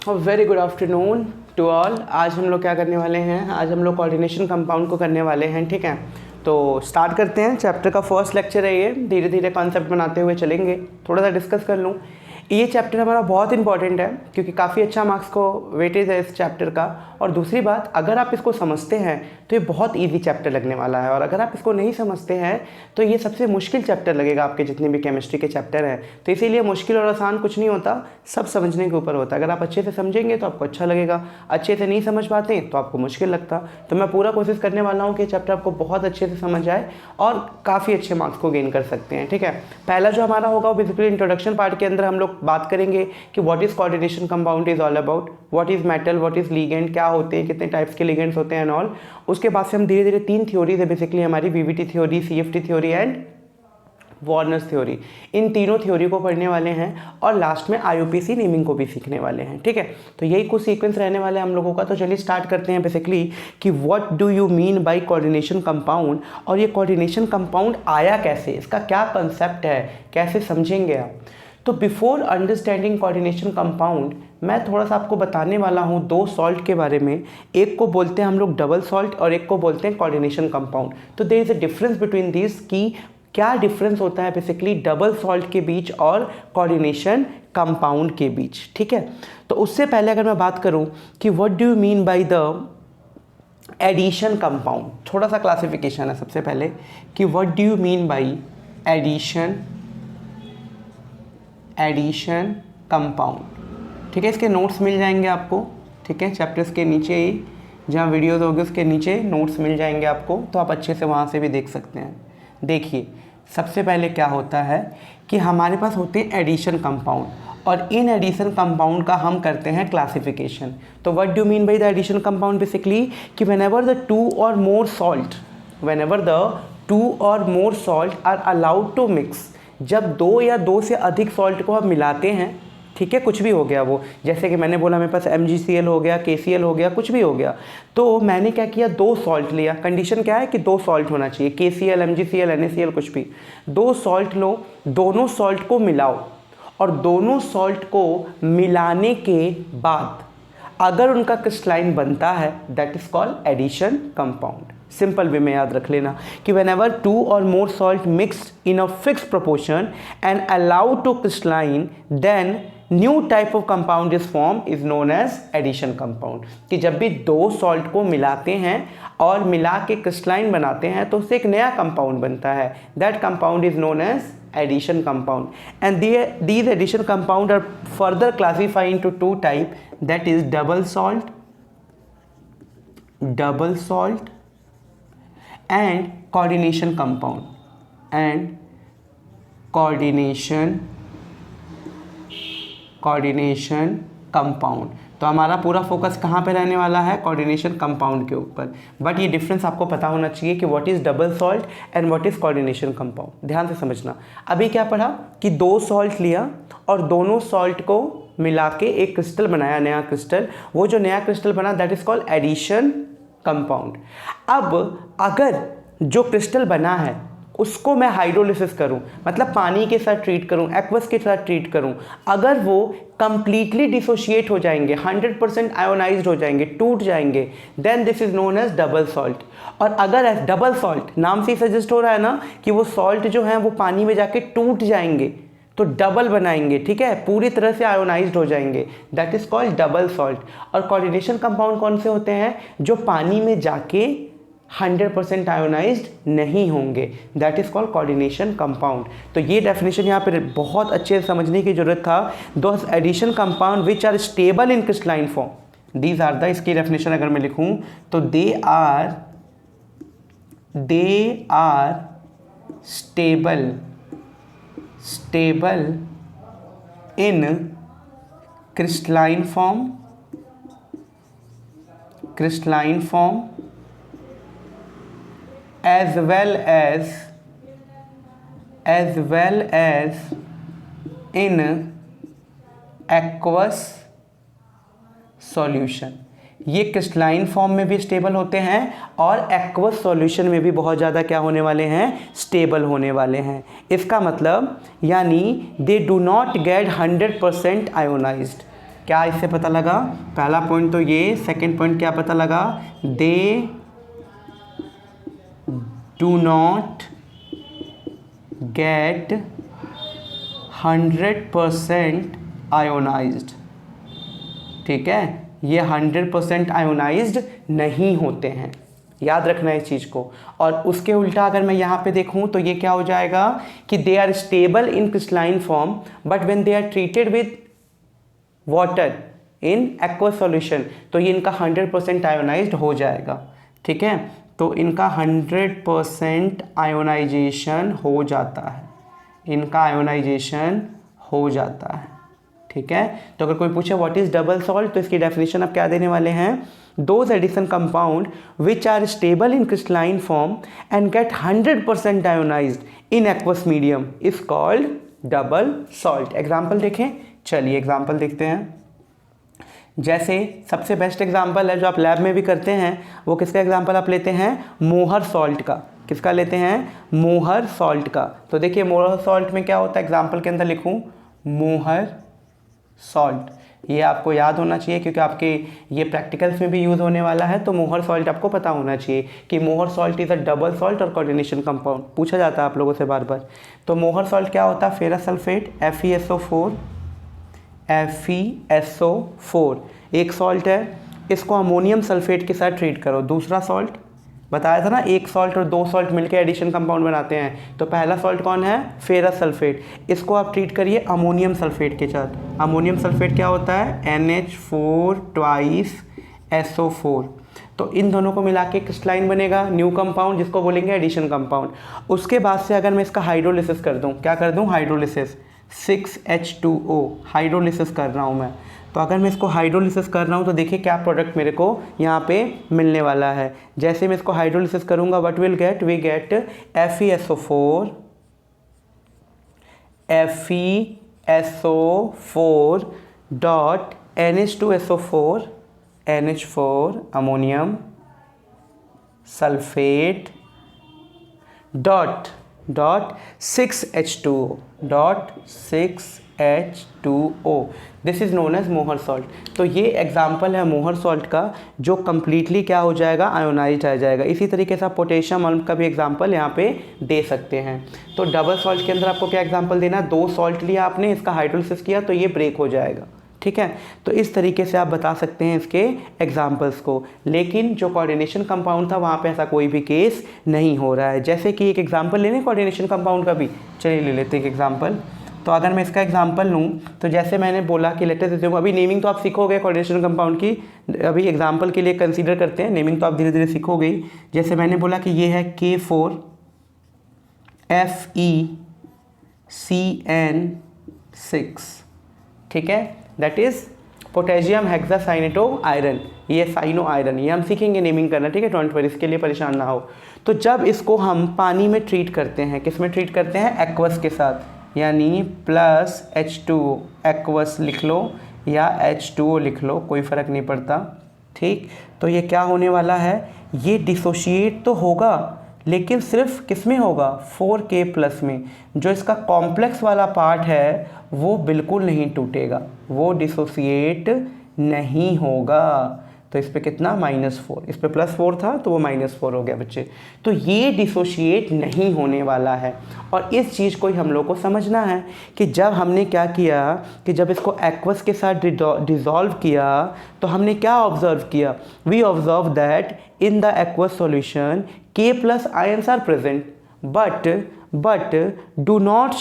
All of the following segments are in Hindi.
Very good afternoon to all. आज हम लोग क्या करने वाले हैं, आज हम लोग कोऑर्डिनेशन कंपाउंड को करने वाले हैं। ठीक है, तो स्टार्ट करते हैं। चैप्टर का फर्स्ट लेक्चर है ये, धीरे धीरे कॉन्सेप्ट बनाते हुए चलेंगे। थोड़ा सा डिस्कस कर लूँ। ये चैप्टर हमारा बहुत इंपॉर्टेंट है क्योंकि काफ़ी अच्छा मार्क्स को वेटेज है इस चैप्टर का। और दूसरी बात, अगर आप इसको समझते हैं तो ये बहुत इजी चैप्टर लगने वाला है, और अगर आप इसको नहीं समझते हैं तो ये सबसे मुश्किल चैप्टर लगेगा आपके जितने भी केमिस्ट्री के चैप्टर हैं। तो इसीलिए मुश्किल और आसान कुछ नहीं होता, सब समझने के ऊपर होता है। अगर आप अच्छे से समझेंगे तो आपको अच्छा लगेगा, अच्छे से नहीं समझ पाते तो आपको मुश्किल लगता। तो मैं पूरा कोशिश करने वाला हूँ कि चैप्टर आपको बहुत अच्छे से समझ आए और काफ़ी अच्छे मार्क्स को गेन कर सकते हैं। ठीक है, पहला जो हमारा होगा वो बेसिकली इंट्रोडक्शन पार्ट के अंदर हम लोग बात करेंगे कि what is coordination compound is all about, what is metal, what is ligand, क्या होते हैं, कितने टाइप्स के लिगेंड्स होते हैं एंड ऑल। उसके बाद से हम धीरे धीरे 3 थ्योरीज है बेसिकली हमारी, VBT theory, CFT theory and Werner's theory. इन तीनों थ्योरी को पढ़ने वाले हैं और लास्ट में आईयूपीएसी नेमिंग को भी सीखने वाले हैं। ठीक है, तो यही कुछ सीक्वेंस रहने वाले हैं हम लोगों का। तो चलिए स्टार्ट करते हैं बेसिकली कि what do you mean bye coordination compound, और ये कोऑर्डिनेशन कंपाउंड आया कैसे, इसका क्या कंसेप्ट है, कैसे समझेंगे आप। तो बिफोर अंडरस्टैंडिंग कोऑर्डिनेशन कंपाउंड मैं थोड़ा सा आपको बताने वाला हूँ 2 सॉल्ट के बारे में। एक को बोलते हैं हम लोग डबल सॉल्ट और एक को बोलते हैं कोऑर्डिनेशन कंपाउंड। तो there is a difference between this, कि क्या डिफरेंस होता है बेसिकली डबल सॉल्ट के बीच और कोऑर्डिनेशन कंपाउंड के बीच। ठीक है, तो उससे पहले अगर मैं बात करूँ कि what do you mean by the addition compound, थोड़ा सा क्लासिफिकेशन है सबसे पहले कि what do you mean by addition compound. ठीक है, इसके नोट्स मिल जाएंगे आपको। ठीक है, चैप्टर्स के नीचे ही जहाँ वीडियोस होगी उसके नीचे नोट्स मिल जाएंगे आपको, तो आप अच्छे से वहाँ से भी देख सकते हैं। देखिए, सबसे पहले क्या होता है कि हमारे पास होते हैं एडिशन कंपाउंड, और इन एडिशन कंपाउंड का हम करते हैं क्लासिफिकेशन। तो what do mean by the addition compound basically कि whenever the 2 or more salt are allowed to mix, जब 2 या 2 से अधिक सॉल्ट को हम मिलाते हैं, ठीक है, कुछ भी हो गया वो, जैसे कि मैंने बोला मेरे पास MgCl हो गया, KCl हो गया, कुछ भी हो गया, तो मैंने क्या किया, 2 सॉल्ट लिया। कंडीशन क्या है कि 2 सॉल्ट होना चाहिए, KCl, MgCl, NaCl, कुछ भी। 2 सॉल्ट लो, दोनों सॉल्ट को मिलाओ, और दोनों सॉल्ट को मिलाने के बाद अगर उनका क्रिस्टलाइन बनता है, that is called addition compound. Simple way में याद रख लेना कि whenever 2 or more salt mixed in a fixed proportion and allowed to crystalline, then new type of compound is form is known as addition compound. कि जब भी 2 सॉल्ट को मिलाते हैं और मिला के क्रिस्टलाइन बनाते हैं तो उससे एक नया कंपाउंड बनता है, that compound is known as addition compound. And these addition compound are further classified into 2 type, that is double salt and coordination compound and coordination compound. तो हमारा पूरा फोकस कहाँ पे रहने वाला है, कोऑर्डिनेशन कंपाउंड के ऊपर। बट ये डिफरेंस आपको पता होना चाहिए कि what is double salt and what is coordination compound. ध्यान से समझना। अभी क्या पढ़ा कि 2 सॉल्ट लिया और दोनों सॉल्ट को मिला के एक क्रिस्टल बनाया, नया क्रिस्टल। वो जो नया क्रिस्टल बना that is called addition compound. अब अगर जो क्रिस्टल बना है उसको मैं हाइड्रोलिसिस करूं, मतलब पानी के साथ ट्रीट करूं, एक्वस के साथ ट्रीट करूं, अगर वो कंप्लीटली डिसोशिएट हो जाएंगे, 100% आयोनाइज्ड हो जाएंगे, टूट जाएंगे, then this is known as double salt. और अगर डबल सॉल्ट नाम से ही सजेस्ट हो रहा है ना कि वो सॉल्ट जो है वो पानी में जाके टूट जाएंगे, तो डबल बनाएंगे, ठीक है, पूरी तरह से आयोनाइज्ड हो जाएंगे, that is called double salt. और कोऑर्डिनेशन कंपाउंड कौन से होते हैं, जो पानी में जाके 100% आयोनाइज्ड नहीं होंगे, that is called coordination compound. तो ये डेफिनेशन यहाँ पे बहुत अच्छे से समझने की जरूरत था। Those addition compound which are stable in crystalline form, these are the, इसकी डेफिनेशन अगर मैं लिखूं तो they are stable in crystalline form as well as in aqueous solution। ये क्रिस्टलाइन फॉर्म में भी स्टेबल होते हैं और एक्वस सॉल्यूशन में भी बहुत ज़्यादा क्या होने वाले हैं, स्टेबल होने वाले हैं। इसका मतलब यानी they do not gate 100% ionised. क्या इससे पता लगा? पहला पॉइंट तो ये, सेकंड पॉइंट क्या पता लगा? They do not gate 100% ionised. ठीक है, ये 100% आयोनाइज्ड नहीं होते हैं, याद रखना है इस चीज़ को। और उसके उल्टा अगर मैं यहाँ पे देखूँ तो ये क्या हो जाएगा कि they are stable in crystalline form but when they are treated with water in aqueous solution, तो ये इनका 100% आयोनाइज्ड हो जाएगा। ठीक है, तो इनका 100% आयोनाइजेशन हो जाता है, इनका आयोनाइजेशन हो जाता है। ठीक है, तो अगर कोई पूछे व्हाट इज डबल सॉल्ट, तो इसकी डेफिनेशन आप क्या देने वाले हैं? Those addition compound which are stable in crystalline form and get 100% ionized in aqueous medium is called double salt. Example देखें, चलिए एग्जाम्पल देखते हैं। जैसे सबसे बेस्ट एग्जाम्पल है जो आप लैब में भी करते हैं, वो किसका एग्जाम्पल आप लेते हैं? मोहर सॉल्ट का। किसका लेते हैं? मोहर सॉल्ट का। तो देखिए मोहर सॉल्ट में क्या होता है, एग्जाम्पल के अंदर लिखूं मोहर सॉल्ट। ये आपको याद होना चाहिए क्योंकि आपके ये प्रैक्टिकल्स में भी यूज़ होने वाला है। तो मोहर सॉल्ट आपको पता होना चाहिए कि मोहर salt is a double salt और कोऑर्डिनेशन कंपाउंड, पूछा जाता है आप लोगों से बार बार। तो मोहर सॉल्ट क्या होता है? फेरस सल्फेट FeSO4 एक सॉल्ट है, इसको अमोनियम सल्फेट के साथ ट्रीट करो। दूसरा सॉल्ट बताया था ना, एक सॉल्ट और दो सॉल्ट मिलकर एडिशन कंपाउंड बनाते हैं। तो पहला सॉल्ट कौन है? Ferrous sulphate. इसको आप ट्रीट करिए अमोनियम सल्फेट के साथ। अमोनियम सल्फेट क्या होता है? NH4 2 SO4। तो इन दोनों को मिला के क्रिस्टलाइन बनेगा न्यू कंपाउंड जिसको बोलेंगे एडिशन कंपाउंड। उसके बाद से अगर मैं इसका हाइड्रोलिसिस कर दूं, क्या कर दूं? हाइड्रोलिसिस 6H2O हाइड्रोलिसिस कर रहा हूं मैं। तो अगर मैं इसको हाइड्रोलिसिस कर रहा हूँ तो देखिए क्या प्रोडक्ट मेरे को यहाँ पे मिलने वाला है। जैसे मैं इसको हाइड्रोलिसिस करूँगा what will get? We get FeSO4 dot NH2SO4 NH4 ammonium sulphate dot 6H2O dot 6H2O। This is known as Mohr salt. तो ये एग्जाम्पल है मोहर सॉल्ट का जो कम्प्लीटली क्या हो जाएगा? आयोनाइज्ड आ जाएगा। इसी तरीके से आप पोटेशियम आयन का भी एग्जाम्पल यहाँ पे दे सकते हैं। तो डबल सॉल्ट के अंदर आपको क्या एग्जाम्पल देना? दो सॉल्ट लिया आपने, इसका हाइड्रोलिसिस किया तो ये ब्रेक हो जाएगा। ठीक है, तो इस तरीके से आप बता सकते हैं इसके एग्जाम्पल्स को। लेकिन जो कोऑर्डिनेशन कंपाउंड था वहाँ पे ऐसा कोई भी केस नहीं हो रहा है। जैसे कि एक एग्जाम्पल ले लें कोऑर्डिनेशन कंपाउंड का भी, चलिए ले लेते हैं एक एग्जाम्पल। तो अगर मैं इसका एग्जाम्पल लूँ तो जैसे मैंने बोला कि लेटेस्ट एज्यूम, अभी नेमिंग तो आप सीखोगे कोऑर्डिनेशन कंपाउंड की, अभी एग्जाम्पल के लिए कंसीडर करते हैं, नेमिंग तो आप धीरे धीरे सीखोगे। जैसे मैंने बोला कि ये है K4FeCN6, ठीक है, दैट इज़ पोटेशियम हेक्सासाइनेटो आयरन। ये साइनो आयरन, ये हम सीखेंगे नेमिंग करना, ठीक है, डोंट वरी, इसके लिए परेशान ना हो। तो जब इसको हम पानी में ट्रीट करते हैं, किस में ट्रीट करते हैं? एक्वस के साथ, यानी प्लस H2O, एक्वस लिख लो या H2O लिख लो, कोई फ़र्क नहीं पड़ता। ठीक, तो ये क्या होने वाला है? ये डिसोशिएट तो होगा लेकिन सिर्फ किस में होगा? 4K+ में। जो इसका कॉम्प्लेक्स वाला पार्ट है वो बिल्कुल नहीं टूटेगा, वो डिसोशिएट नहीं होगा। तो इस पे कितना? -4, इस पे +4 था तो वो -4 हो गया बच्चे। तो ये डिसोशिएट नहीं होने वाला है। और इस चीज़ को ही हम लोग को समझना है कि जब हमने क्या किया कि जब इसको एक्वस के साथ डिज़ोल्व किया तो हमने क्या ऑब्जर्व किया? We observe that in the aqueous solution K+ ions are present but do not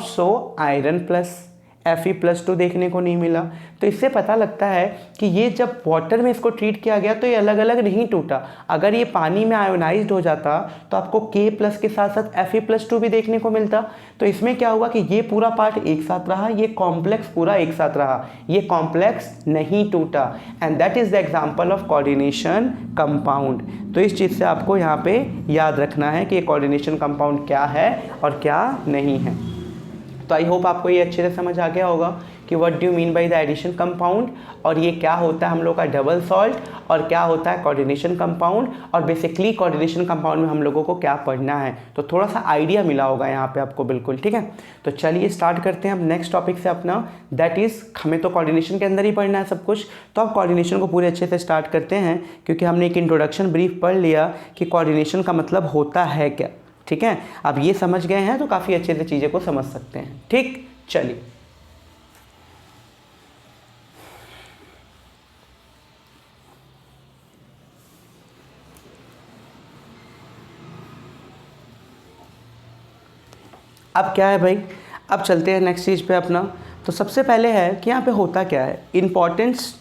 show iron plus Fe+2 देखने को नहीं मिला। तो इससे पता लगता है कि ये जब वाटर में इसको ट्रीट किया गया तो ये अलग अलग नहीं टूटा। अगर ये पानी में आयोनाइज्ड हो जाता तो आपको K+ के साथ साथ Fe+2 भी देखने को मिलता। तो इसमें क्या हुआ कि ये पूरा पार्ट एक साथ रहा, ये कॉम्प्लेक्स पूरा एक साथ रहा, ये कॉम्प्लेक्स नहीं टूटा। And that is the example of coordination compound. तो इस चीज़ से आपको यहाँ पे याद रखना है कि ये कोऑर्डिनेशन कंपाउंड क्या है और क्या नहीं है। तो आई होप आपको ये अच्छे से समझ आ गया होगा कि what do mean by the addition compound, और ये क्या होता है हम लोग का डबल सॉल्ट, और क्या होता है कोऑर्डिनेशन कंपाउंड, और बेसिकली कोऑर्डिनेशन कंपाउंड में हम लोगों को क्या पढ़ना है। तो थोड़ा सा आइडिया मिला होगा यहाँ पे आपको, बिल्कुल ठीक है। तो चलिए स्टार्ट करते हैं अब नेक्स्ट टॉपिक से अपना, दैट इज़ हमें तो कोऑर्डिनेशन के अंदर ही पढ़ना है सब कुछ। तो अब कोऑर्डिनेशन को पूरे अच्छे से स्टार्ट करते हैं, क्योंकि हमने एक इंट्रोडक्शन ब्रीफ पढ़ लिया कि कोऑर्डिनेशन का मतलब होता है क्या, ठीक है। अब ये समझ गए हैं तो काफ़ी अच्छे से चीज़ें को समझ सकते हैं, ठीक। चलिए अब क्या है भाई, अब चलते हैं नेक्स्ट चीज़ पे अपना। तो सबसे पहले है कि यहाँ पे होता क्या है, इम्पॉर्टेंस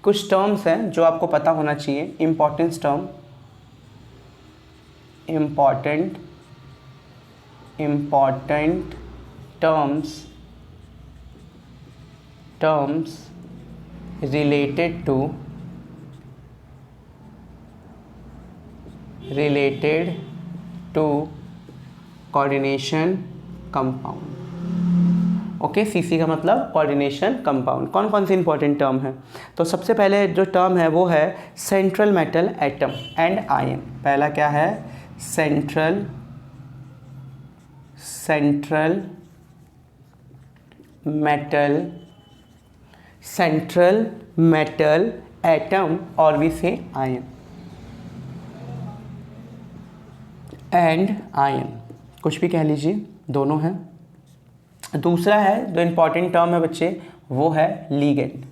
कुछ टर्म्स हैं जो आपको पता होना चाहिए। Importance term, important terms related to coordination compound. Okay, CC का मतलब कोऑर्डिनेशन कंपाउंड। कौन कौन से इंपॉर्टेंट टर्म है, तो सबसे पहले जो टर्म है वो है central metal atom and ion. पहला क्या है, सेंट्रल मेटल एटम और भी से आयन एंड आयन, कुछ भी कह लीजिए, दोनों हैं। दूसरा है जो इम्पॉर्टेंट टर्म है बच्चे, वो है लीगेंड,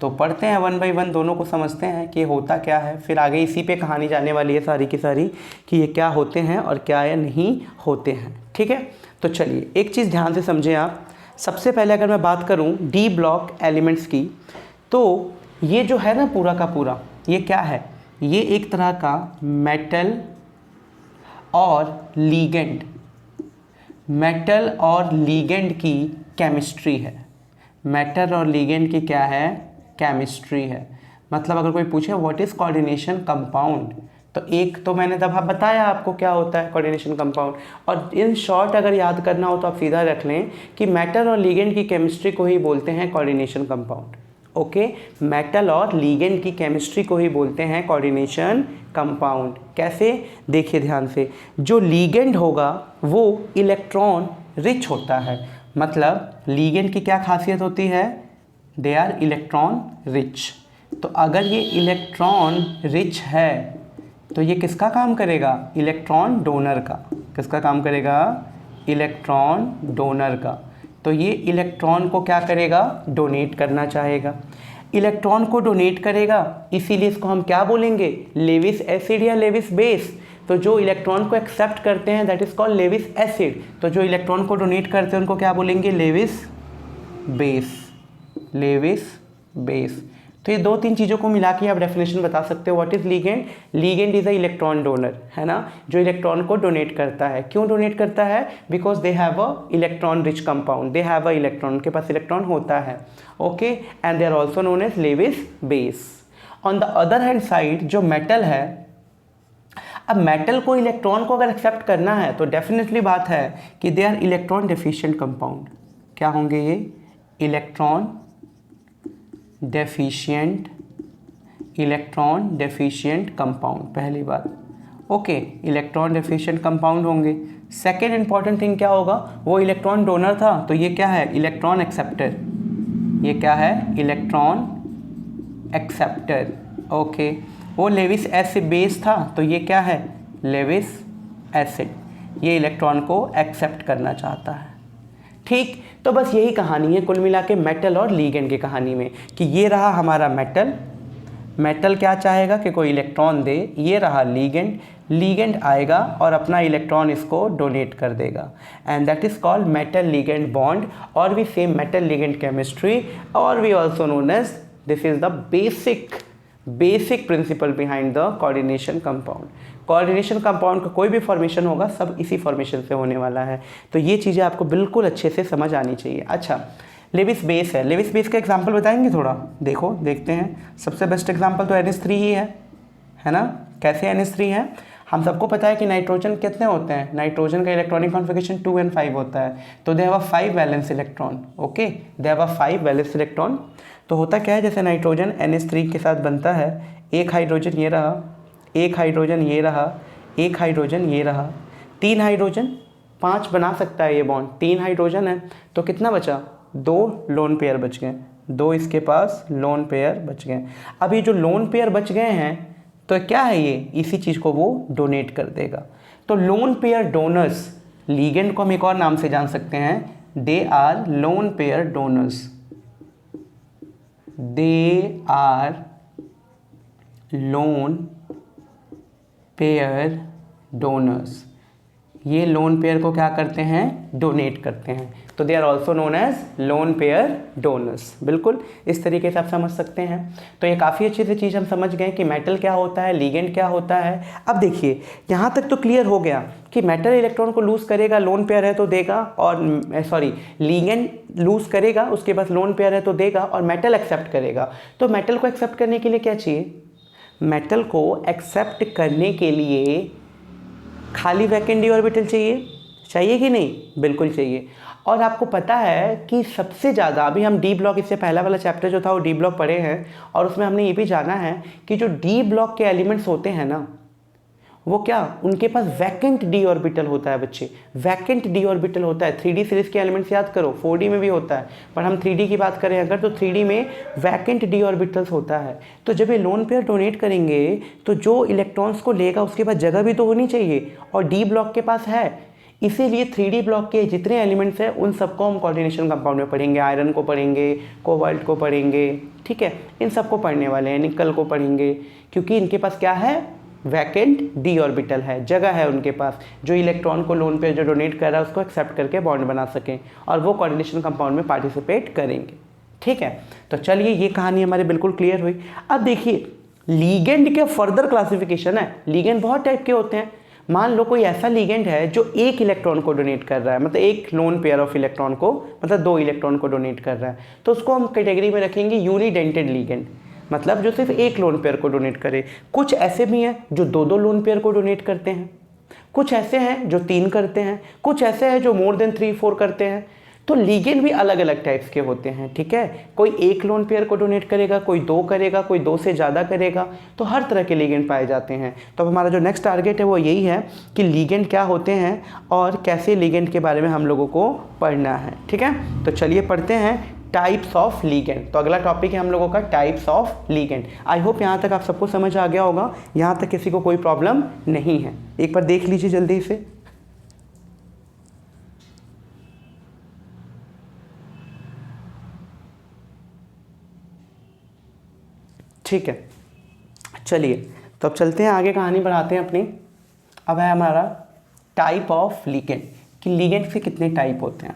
तो पढ़ते हैं वन बाय वन, दोनों को समझते हैं कि होता क्या है, फिर आगे इसी पे कहानी जाने वाली है सारी की सारी कि ये क्या होते हैं और क्या या नहीं होते हैं, ठीक है। तो चलिए एक चीज़ ध्यान से समझें आप। सबसे पहले अगर मैं बात करूं डी ब्लॉक एलिमेंट्स की, तो ये जो है ना पूरा का पूरा, ये क्या है, ये एक तरह का मेटल और लीगेंड की केमिस्ट्री है। मेटल और लीगेंड की क्या है, केमिस्ट्री है। मतलब अगर कोई पूछे व्हाट इज़ कोऑर्डिनेशन कंपाउंड, तो एक तो मैंने तब बताया आपको क्या होता है कोऑर्डिनेशन कंपाउंड, और इन शॉर्ट अगर याद करना हो तो आप सीधा रख लें कि मेटल और लीगेंड की केमिस्ट्री को ही बोलते हैं कोऑर्डिनेशन कंपाउंड। ओके, मेटल और लीगेंड की केमिस्ट्री को ही बोलते हैं कोऑर्डिनेशन कंपाउंड। कैसे, देखिए ध्यान से, जो लीगेंड होगा वो इलेक्ट्रॉन रिच होता है। मतलब लीगेंड की क्या खासियत होती है, दे आर इलेक्ट्रॉन रिच। तो अगर ये इलेक्ट्रॉन रिच है तो ये किसका काम करेगा, इलेक्ट्रॉन डोनर का। किसका काम करेगा, इलेक्ट्रॉन डोनर का। तो ये इलेक्ट्रॉन को क्या करेगा, डोनेट करना चाहेगा। इलेक्ट्रॉन को डोनेट करेगा, इसीलिए इसको हम क्या बोलेंगे, लेविस एसिड या लेविस बेस। तो जो इलेक्ट्रॉन को एक्सेप्ट करते हैं that is called Lewis acid, तो जो इलेक्ट्रॉन को डोनेट करते हैं उनको क्या बोलेंगे, लेविस बेस। तो ये दो तीन चीज़ों को मिला के आप डेफिनेशन बता सकते हो what is ligand. Ligand is a electron donor, है ना, जो इलेक्ट्रॉन को डोनेट करता है। क्यों डोनेट करता है, because they have a electron rich compound, they have a electron, उनके पास इलेक्ट्रॉन होता है। Okay, and they are also known as Lewis base. On the other hand side जो मेटल है, अब मेटल को इलेक्ट्रॉन को अगर एक्सेप्ट करना है तो डेफिनेटली बात है कि they are electron deficient compound. क्या होंगे ये, इलेक्ट्रॉन डेफिशिएंट कंपाउंड, पहली बात। ओके, इलेक्ट्रॉन डेफिशिएंट कंपाउंड होंगे। सेकेंड इंपॉर्टेंट थिंग क्या होगा, वो इलेक्ट्रॉन डोनर था तो ये क्या है, इलेक्ट्रॉन एक्सेप्टर। ये क्या है, इलेक्ट्रॉन एक्सेप्टर। ओके, वो लेविस एसिड बेस था तो ये क्या है, लेविस एसिड, ये इलेक्ट्रॉन को एक्सेप्ट करना चाहता है। ठीक, तो बस यही कहानी है कुल मिला के मेटल और लीगेंड की कहानी में, कि ये रहा हमारा मेटल क्या चाहेगा कि कोई इलेक्ट्रॉन दे, ये रहा लीगेंड आएगा और अपना इलेक्ट्रॉन इसको डोनेट कर देगा, and that is called metal ligand bond, और भी सेम मेटल लीगेंड केमिस्ट्री, और we also known as this is the basic principle behind the coordination compound. Coordination compound का कोई भी फॉर्मेशन होगा सब इसी फॉर्मेशन से होने वाला है। तो ये चीज़ें आपको बिल्कुल अच्छे से समझ आनी चाहिए। अच्छा, लेविस बेस है, लेविस बेस का एग्जांपल बताएंगे थोड़ा, देखते हैं। सबसे बेस्ट एग्जांपल तो NH3 ही है ना। कैसे NH3 है, हम सबको पता है कि नाइट्रोजन कितने होते हैं, नाइट्रोजन का इलेक्ट्रॉनिक कॉन्फ़िगरेशन 2 and 5 होता है, तो दे have a 5 valence electron. Okay, they have a 5 valence electron. तो होता क्या है, जैसे नाइट्रोजन NH3 के साथ बनता है, एक हाइड्रोजन ये रहा, एक हाइड्रोजन ये रहा, एक हाइड्रोजन ये रहा, 3 हाइड्रोजन, 5 बना सकता है ये बॉन्ड, 3 हाइड्रोजन है, तो कितना बचा, 2 लोन पेयर बच गए, 2 इसके पास लोन पेयर बच गए। अब ये जो लोन पेयर बच गए हैं तो क्या है ये, इसी चीज़ को वो डोनेट कर देगा। तो लोन पेयर डोनर्स, लीगेंड को हम एक और नाम से जान सकते हैं, they are lone pair donors, they are lone pair donors. ये लोन पेयर को क्या करते हैं, डोनेट करते हैं, तो they are also known as lone pair donors. बिल्कुल इस तरीके से आप समझ सकते हैं। तो ये काफ़ी अच्छी सी चीज़ हम समझ गए कि मेटल क्या होता है, लीगेंड क्या होता है। अब देखिए यहाँ तक तो क्लियर हो गया कि मेटल इलेक्ट्रॉन को लूज़ करेगा, लोन पेयर है तो देगा, और सॉरी लीगेंड लूज़ करेगा, उसके पास लोन पेयर है तो देगा, और मेटल एक्सेप्ट करेगा। तो मेटल को एक्सेप्ट करने के लिए क्या चाहिए, मेटल को एक्सेप्ट करने के लिए खाली वैकेंट डी ऑर्बिटल चाहिए कि नहीं, बिल्कुल चाहिए। और आपको पता है कि सबसे ज़्यादा, अभी हम डी ब्लॉक, इससे पहला वाला चैप्टर जो था वो डी ब्लॉक पढ़े हैं, और उसमें हमने ये भी जाना है कि जो डी ब्लॉक के एलिमेंट्स होते हैं ना, वो क्या, उनके पास वैकेंट डी ऑर्बिटल होता है बच्चे, वैकेंट डी ऑर्बिटल होता है। 3D सीरीज के एलिमेंट्स याद करो, 4D में भी होता है, पर हम 3D की बात करें अगर, तो 3D में वैकेंट डी ऑर्बिटल्स होता है। तो जब ये लोन पेयर डोनेट करेंगे तो जो इलेक्ट्रॉन्स को लेगा उसके पास जगह भी तो होनी चाहिए, और डी ब्लॉक के पास है, इसीलिए 3D ब्लॉक के जितने एलिमेंट्स हैं उन सबको हम कोऑर्डिनेशन कंपाउंड में पढ़ेंगे। आयरन को पढ़ेंगे, कोबाल्ट को पढ़ेंगे, ठीक है, इन सबको पढ़ने वाले हैं, निकल को पढ़ेंगे, क्योंकि इनके पास क्या है, वैकेंट डी ऑर्बिटल है, जगह है उनके पास, जो इलेक्ट्रॉन को लोन पे जो डोनेट कर रहा है उसको एक्सेप्ट करके बॉन्ड बना सकें, और वो कोऑर्डिनेशन कंपाउंड में पार्टिसिपेट करेंगे। ठीक है, तो चलिए ये कहानी हमारी बिल्कुल क्लियर हुई। अब देखिए लीगेंड के फर्दर क्लासिफिकेशन है। लीगेंड बहुत टाइप के होते हैं। मान लो कोई ऐसा लीगेंड है जो एक इलेक्ट्रॉन को डोनेट कर रहा है, मतलब एक लोन पेयर ऑफ इलेक्ट्रॉन को, मतलब 2 इलेक्ट्रॉन को डोनेट कर रहा है, तो उसको हम कैटेगरी में रखेंगे यूनिडेंटेड लीगेंड, मतलब जो सिर्फ एक लोन पेयर को डोनेट करे। कुछ ऐसे भी हैं जो 2-2 लोन पेयर को डोनेट करते हैं, कुछ ऐसे हैं जो 3 करते हैं, कुछ ऐसे हैं जो मोर देन 3-4 करते हैं। तो लीगेंड भी अलग अलग टाइप्स के होते हैं, ठीक है, कोई एक लोन पेयर को डोनेट करेगा, कोई 2 करेगा, कोई 2 से ज़्यादा करेगा, तो हर तरह के लीगेंड पाए जाते हैं। तो हमारा जो नेक्स्ट टारगेट है वो यही है कि लीगेंड क्या होते हैं और कैसे लीगेंड के बारे में हम लोगों को पढ़ना है। ठीक है, तो चलिए पढ़ते हैं टाइप्स ऑफ लीगेंड। तो अगला टॉपिक है हम लोगों का types of ligand. I hope यहाँ तक आप सबको समझ आ गया होगा, यहाँ तक किसी को कोई प्रॉब्लम नहीं है। एक बार देख लीजिए जल्दी से। ठीक है, चलिए तो अब चलते हैं आगे, कहानी बढ़ाते हैं अपनी। अब है हमारा टाइप ऑफ लीगेंड, कि लीगेंड से कितने टाइप होते हैं।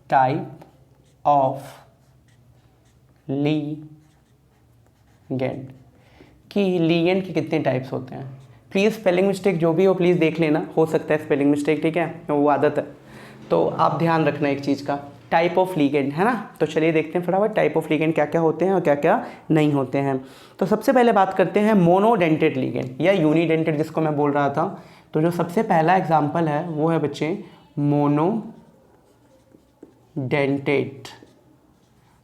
टाइप ऑफ लीगेंड, कि लीगेंड के कितने टाइप्स होते हैं। प्लीज़ स्पेलिंग मिस्टेक जो भी हो प्लीज़ देख लेना, हो सकता है स्पेलिंग मिस्टेक, ठीक है, वो आदत है, तो आप ध्यान रखना एक चीज़ का, टाइप ऑफ लीगेंड, है ना। तो चलिए देखते हैं फटाफट टाइप ऑफ लीगेंड क्या क्या होते हैं और क्या क्या नहीं होते हैं। तो सबसे पहले बात करते हैं मोनोडेंटेड लीगेंड या यूनिडेंटेड जिसको मैं बोल रहा था। तो जो सबसे पहला एग्जाम्पल है वो है बच्चे मोनोडेंटेड,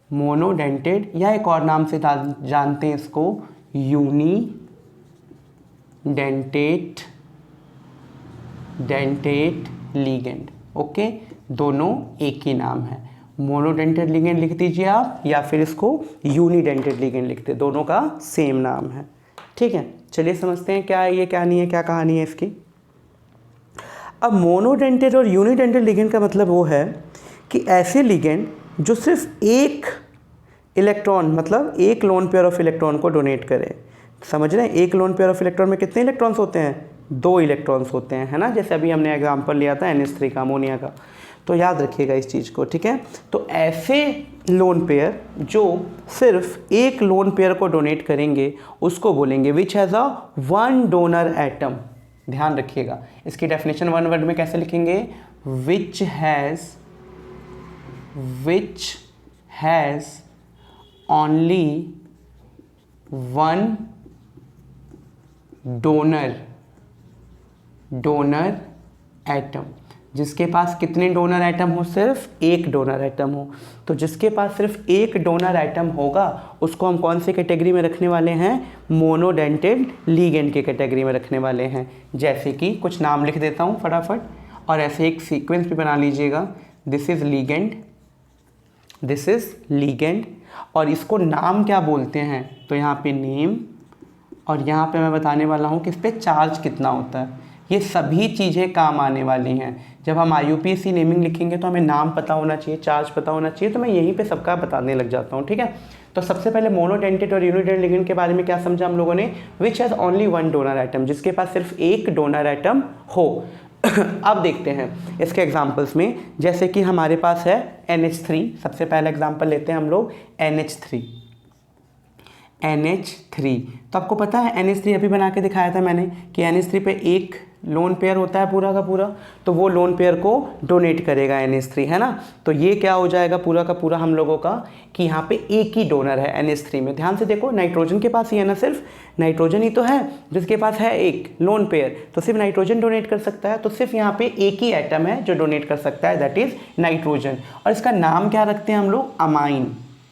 मोनोडेंटेड या एक और नाम से जानते हैं इसको डेंटेड लीगेंड। ओके, दोनों एक ही नाम है, मोनोडेंटेड लीगेंड लिख दीजिए आप, या फिर इसको यूनिडेंटेड लीगेंड लिखते, दोनों का सेम नाम है। ठीक है, चलिए समझते हैं क्या है ये, क्या नहीं है, क्या कहानी है इसकी। अब मोनोडेंटेड और यूनिडेंटेड लीगेंड का मतलब वो है कि ऐसे लीगेंड जो सिर्फ एक इलेक्ट्रॉन, मतलब एक लोन पेयर ऑफ इलेक्ट्रॉन को डोनेट करें। समझ रहे हैं, एक लोन पेयर ऑफ इलेक्ट्रॉन में कितने इलेक्ट्रॉन्स होते हैं, 2 इलेक्ट्रॉन्स होते हैं, है ना, जैसे अभी हमने एग्जांपल लिया था NH3 का, अमोनिया का। तो याद रखिएगा इस चीज़ को, ठीक है। तो ऐसे लोन पेयर जो सिर्फ एक लोन पेयर को डोनेट करेंगे उसको बोलेंगे which has a 1 donor atom, ध्यान रखिएगा। इसकी डेफिनेशन वन वर्ड में कैसे लिखेंगे, which has only one donor atom, जिसके पास कितने डोनर एटम हो, सिर्फ एक डोनर एटम हो। तो जिसके पास सिर्फ एक डोनर एटम होगा उसको हम कौन सी कैटेगरी में रखने वाले हैं, मोनोडेंटेड लिगेंड की कैटेगरी में रखने वाले हैं। जैसे कि कुछ नाम लिख देता हूँ फटाफट, और ऐसे एक सीक्वेंस भी बना लीजिएगा, दिस इज़ लीगेंड, और इसको नाम क्या बोलते हैं, तो यहाँ पे नेम, और यहाँ पे मैं बताने वाला हूँ कि इस पर चार्ज कितना होता है। ये सभी चीज़ें काम आने वाली हैं। जब हम IUPAC नेमिंग लिखेंगे तो हमें नाम पता होना चाहिए, चार्ज पता होना चाहिए, तो मैं यहीं पे सबका बताने लग जाता हूँ, ठीक है। तो सबसे पहले मोनोडेंटेड और यूनिडेंटेड लिगेंड के बारे में क्या समझा हम लोगों ने, which has only one donor atom, जिसके पास सिर्फ एक डोनर एटम हो। अब देखते हैं इसके एग्जाम्पल्स में, जैसे कि हमारे पास है NH3। सबसे पहला एग्जाम्पल लेते हैं हम लोग NH3। तो आपको पता है NH3 अभी बना के दिखाया था मैंने कि NH3 पे एक लोन पेयर होता है पूरा का पूरा, तो वो लोन पेयर को डोनेट करेगा NH3, है ना। तो ये क्या हो जाएगा पूरा का पूरा हम लोगों का कि यहाँ पे एक ही डोनर है NH3 में। ध्यान से देखो, नाइट्रोजन के पास ही है ना, सिर्फ नाइट्रोजन ही तो है जिसके पास है एक लोन पेयर, तो सिर्फ नाइट्रोजन डोनेट कर सकता है। तो सिर्फ यहाँ पे एक ही एटम है जो डोनेट कर सकता है, दैट इज नाइट्रोजन। और इसका नाम क्या रखते हैं हम लोग, अमाइन।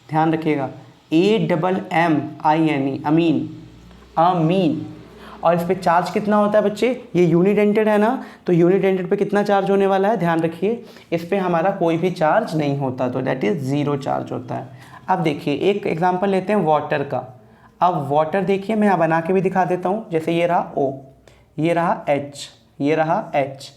ध्यान रखिएगा, AMMINE, अमीन। और इस पे चार्ज कितना होता है बच्चे, ये यूनिडेंटेड है ना, तो यूनिडेंटेड पे कितना चार्ज होने वाला है, ध्यान रखिए, इस पे हमारा कोई भी चार्ज नहीं होता, तो दैट इज 0 चार्ज होता है। अब देखिए एक एग्जांपल लेते हैं वाटर का। अब वाटर देखिए, मैं यहाँ बना के भी दिखा देता हूँ, जैसे ये रहा O, ये रहा H, ये रहा H।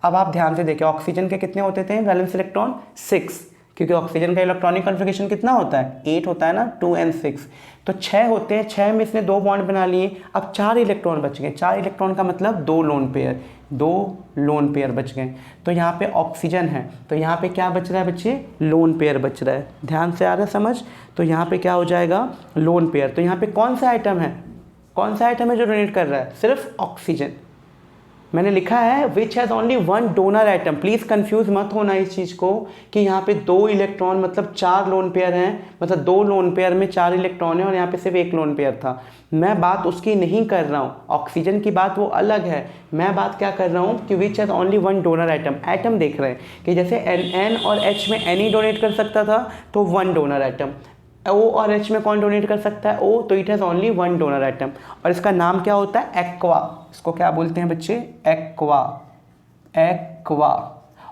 अब आप ध्यान से देखिए, ऑक्सीजन के कितने होते थे वैलेंस इलेक्ट्रॉन, 6, क्योंकि ऑक्सीजन का इलेक्ट्रॉनिक कॉन्फ़िगरेशन कितना होता है, 8 होता है ना, 2 and 6, तो 6 होते हैं। 6 में इसने 2 बॉन्ड बना लिए, अब 4 इलेक्ट्रॉन बच गए। 4 इलेक्ट्रॉन का मतलब 2 लोन पेयर बच गए। तो यहाँ पे ऑक्सीजन है, तो यहाँ पे क्या बच रहा है बच्चे, लोन पेयर बच रहा है। ध्यान से आ रहा है समझ, तो यहाँ पे क्या हो जाएगा, लोन पेयर। तो यहाँ पे कौन सा आइटम है जो डोनेट कर रहा है, सिर्फ ऑक्सीजन। मैंने लिखा है which has only one donor atom, please confuse मत होना इस चीज़ को कि यहाँ पे 2 इलेक्ट्रॉन मतलब 4 लोन पेयर हैं, मतलब 2 लोन पेयर में 4 इलेक्ट्रॉन है और यहाँ पे सिर्फ 1 लोन पेयर था। मैं बात उसकी नहीं कर रहा हूँ, ऑक्सीजन की बात वो अलग है। मैं बात क्या कर रहा हूँ कि which has only one donor atom देख रहे हैं कि जैसे N और H में N ही डोनेट कर सकता था, तो 1 डोनर एटम। O और H में कौन डोनेट कर सकता है, O, तो it has only 1 donor atom. और इसका नाम क्या होता है, एक्वा। इसको क्या बोलते हैं बच्चे, एक्वा।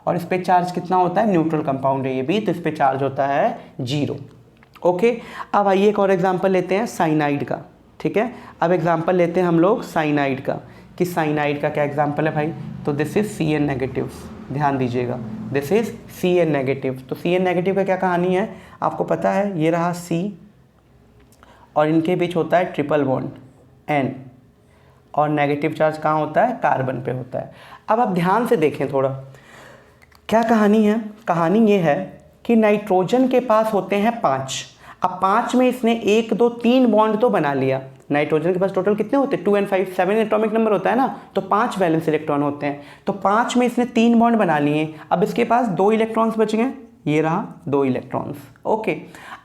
और इस पे चार्ज कितना होता है, न्यूट्रल कंपाउंड है ये भी, तो इस पे चार्ज होता है 0। ओके, अब आइए एक और एग्जांपल लेते हैं साइनाइड का, ठीक है। अब एग्जांपल लेते हैं हम लोग साइनाइड का, कि साइनाइड का क्या एग्जांपल है भाई, तो दिस इज Cn नेगेटिव। ध्यान दीजिएगा, दिस इज Cn नेगेटिव। तो Cn नेगेटिव का क्या कहानी है, आपको पता है, ये रहा C और इनके बीच होता है ट्रिपल बॉन्ड N, और नेगेटिव चार्ज कहाँ होता है, कार्बन पे होता है। अब आप ध्यान से देखें थोड़ा, क्या कहानी है, कहानी ये है कि नाइट्रोजन के पास होते हैं 5। अब 5 में इसने 1 2 3 बॉन्ड तो बना लिया। नाइट्रोजन के पास टोटल कितने होते हैं, 2 and 5, 7 एटॉमिक नंबर होता है ना, तो 5 वैलेंस इलेक्ट्रॉन होते हैं। तो 5 में इसने 3 बॉन्ड बना लिए। अब इसके पास 2 इलेक्ट्रॉन्स बच गए, ये रहा 2 इलेक्ट्रॉन्स। ओके,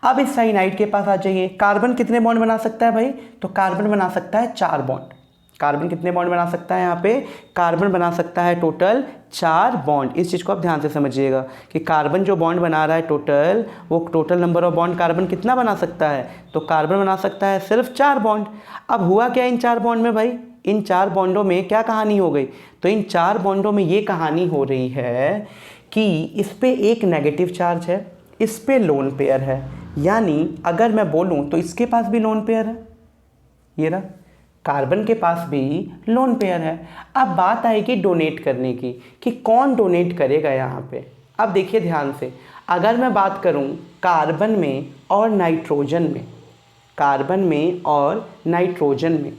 अब इस साइनाइड के पास आ जाइए, कार्बन कितने बॉन्ड बना सकता है भाई, तो कार्बन बना सकता है 4 बॉन्ड। कार्बन कितने बॉन्ड बना सकता है, यहाँ पे कार्बन बना सकता है टोटल 4 बॉन्ड। इस चीज़ को आप ध्यान से समझिएगा कि कार्बन जो बॉन्ड बना रहा है टोटल, वो total number of bond carbon कितना बना सकता है, तो कार्बन बना सकता है सिर्फ 4 बॉन्ड। अब हुआ क्या इन 4 बॉन्ड में भाई, इन 4 बॉन्डों में क्या कहानी हो गई, तो इन 4 बॉन्डों में ये कहानी हो रही है कि इस पे एक नेगेटिव चार्ज है, इस पे लोन पेयर है। यानी अगर मैं बोलूँ तो इसके पास भी लोन पेयर है, ये रहा, कार्बन के पास भी लोन पेयर है। अब बात आएगी डोनेट करने की कि कौन डोनेट करेगा यहाँ पे। अब देखिए ध्यान से, अगर मैं बात करूँ कार्बन में और नाइट्रोजन में, कार्बन में और नाइट्रोजन में,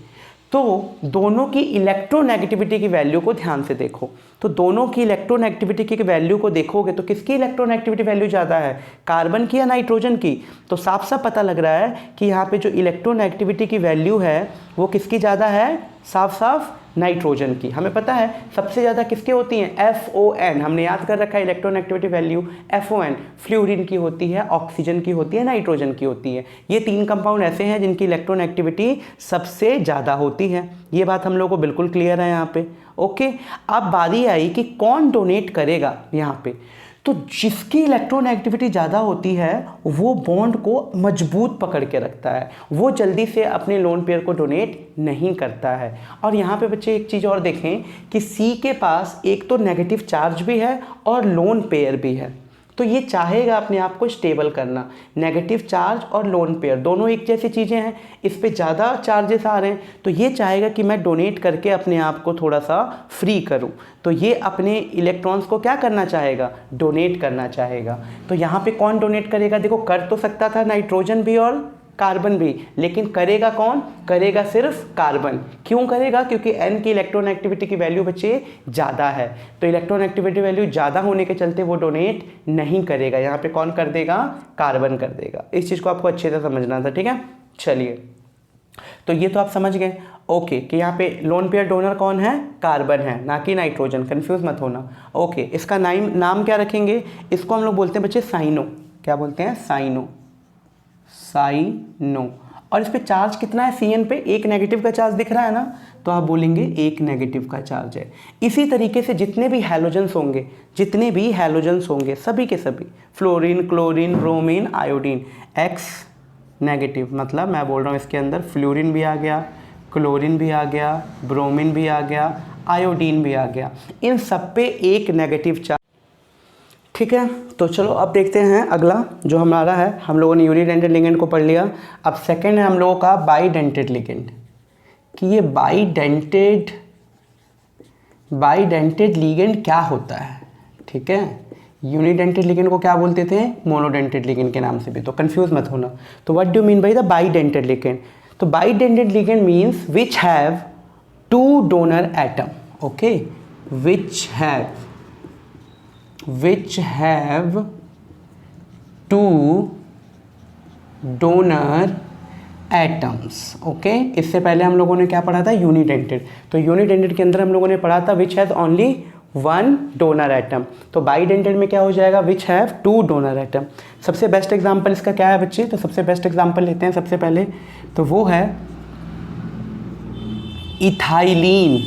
तो दोनों की इलेक्ट्रोनेगेटिविटी की वैल्यू को ध्यान से देखो। तो दोनों की इलेक्ट्रोनेगेटिविटी की वैल्यू को देखोगे तो किसकी इलेक्ट्रोनेगेटिविटी वैल्यू ज़्यादा है, कार्बन की या नाइट्रोजन की। तो साफ साफ पता लग रहा है कि यहाँ पे जो इलेक्ट्रोनेगेटिविटी की वैल्यू है वो किसकी ज़्यादा है, साफ साफ नाइट्रोजन की। हमें पता है सबसे ज़्यादा किसके होती हैं, FON, हमने याद कर रखा है इलेक्ट्रोनेगेटिविटी वैल्यू FON, फ्लोरीन की होती है, ऑक्सीजन की होती है, नाइट्रोजन की होती है। ये 3 कंपाउंड ऐसे हैं जिनकी इलेक्ट्रोनेगेटिविटी सबसे ज़्यादा होती है। ये बात हम लोग को बिल्कुल क्लियर है यहाँ पे। ओके, अब बारी आई कि कौन डोनेट करेगा यहाँ पे। तो जिसकी इलेक्ट्रोनेगेटिविटी ज़्यादा होती है वो बॉन्ड को मजबूत पकड़ के रखता है, वो जल्दी से अपने लोन पेयर को डोनेट नहीं करता है। और यहाँ पे बच्चे एक चीज़ और देखें कि C के पास एक तो नेगेटिव चार्ज भी है और लोन पेयर भी है, तो ये चाहेगा अपने आप को स्टेबल करना। नेगेटिव चार्ज और लोन पेयर दोनों एक जैसी चीज़ें हैं, इस पे ज़्यादा चार्जेस आ रहे हैं, तो ये चाहेगा कि मैं डोनेट करके अपने आप को थोड़ा सा फ्री करूं। तो ये अपने इलेक्ट्रॉन्स को क्या करना चाहेगा, डोनेट करना चाहेगा। तो यहाँ पे कौन डोनेट करेगा, देखो कर तो सकता था नाइट्रोजन भी और कार्बन भी, लेकिन करेगा कौन, करेगा सिर्फ कार्बन। क्यों करेगा, क्योंकि N की इलेक्ट्रोनेगेटिविटी की वैल्यू बच्चे ज़्यादा है, तो इलेक्ट्रोनेगेटिविटी वैल्यू ज़्यादा होने के चलते वो डोनेट नहीं करेगा। यहाँ पे कौन कर देगा, कार्बन कर देगा। इस चीज़ को आपको अच्छे से समझना था, ठीक है। चलिए, तो ये तो आप समझ गए ओके कि यहाँ पे लोन पेयर डोनर कौन है, कार्बन है, ना कि नाइट्रोजन, कंफ्यूज मत होना। ओके, इसका नाम क्या रखेंगे, इसको हम लोग बोलते हैं बच्चे साइनो। क्या बोलते हैं, साइनो, साइनो। और इस पे चार्ज कितना है, CN पे एक नेगेटिव का चार्ज दिख रहा है ना, तो आप बोलेंगे एक नेगेटिव का चार्ज है। इसी तरीके से जितने भी हैलोजेंस होंगे, जितने भी हैलोजेंस होंगे सभी के सभी, fluorine, chlorine, bromine, iodine, X negative, मतलब मैं बोल रहा हूँ इसके अंदर फ्लोरीन भी आ गया, क्लोरीन भी आ गया, ब्रोमीन भी आ गया, आयोडीन भी आ गया, इन सब पे एक नेगेटिव चार्ज। ठीक है, तो चलो अब देखते हैं अगला जो हमारा है। हम लोगों ने यूनिडेंटेड लिगेंड को पढ़ लिया, अब सेकंड है हम लोगों का बाईडेंटेड लिगेंड। कि ये बाईडेंटेड लिगेंड क्या होता है। ठीक है, यूनिडेंटेड लिगेंड को क्या बोलते थे, मोनोडेंटेड लिगेंड के नाम से भी, तो कंफ्यूज मत होना। तो what do mean by the bidentate ligand, तो bidentate ligand means which have two donor atom. Okay, which have two donor atoms। Okay, इससे पहले हम लोगों ने क्या पढ़ा था, यूनिडेंटेड। तो यूनिडेंटेड के अंदर हम लोगों ने पढ़ा था which has only one donor atom. तो बाईडेंटेड में क्या हो जाएगा, विच हैव टू डोनर एटम। सबसे बेस्ट एग्जांपल इसका क्या है बच्चे, तो सबसे बेस्ट एग्जांपल लेते हैं सबसे पहले, तो वो है इथाइलीन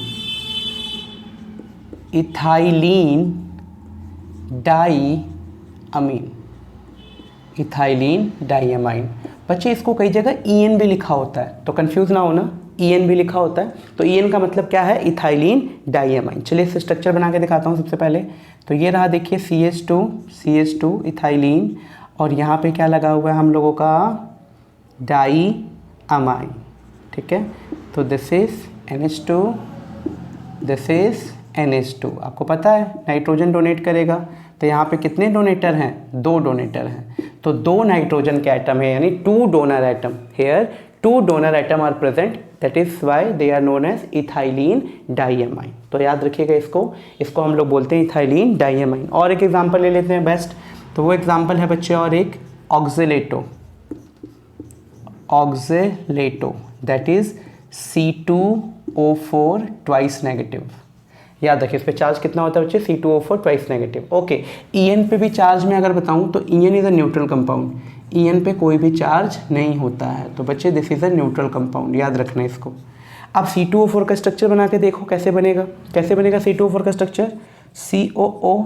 डाईअमीन। इथाइलीन डाईअमीन बच्चे, इसको कई जगह EN भी लिखा होता है, तो कंफ्यूज ना होना, EN भी लिखा होता है। तो EN का मतलब क्या है, इथाइलीन डाईअमीन। चलिए इसे स्ट्रक्चर बना के दिखाता हूँ सबसे पहले। तो ये रहा देखिए CH2 इथाइलीन, और यहाँ पे क्या लगा हुआ है हम लोगों का, डाईअमीन। ठीक है, तो this is NH2, this is NH2। आपको पता है नाइट्रोजन डोनेट करेगा, तो यहाँ पे कितने डोनेटर हैं, 2 डोनेटर हैं, तो 2 नाइट्रोजन के एटम है, यानी 2 donor atom. Here 2 donor atom are present, that is why they are known as ethylene diamine. तो याद रखिएगा इसको हम लोग बोलते हैं इथाइलीन डाईअमीन। और एक एग्जांपल ले लेते हैं बेस्ट, तो वो एग्जांपल है बच्चे और एक oxalato, that is C2O4 twice negative. याद रखिए इस पे चार्ज कितना होता है बच्चे, C2O4 twice negative. Okay, EN पे भी चार्ज में अगर बताऊं तो EN is a neutral compound, EN पे कोई भी चार्ज नहीं होता है, तो बच्चे this is a neutral compound, याद रखना इसको। अब C2O4 का स्ट्रक्चर बना के देखो कैसे बनेगा, C2O4 का स्ट्रक्चर, COO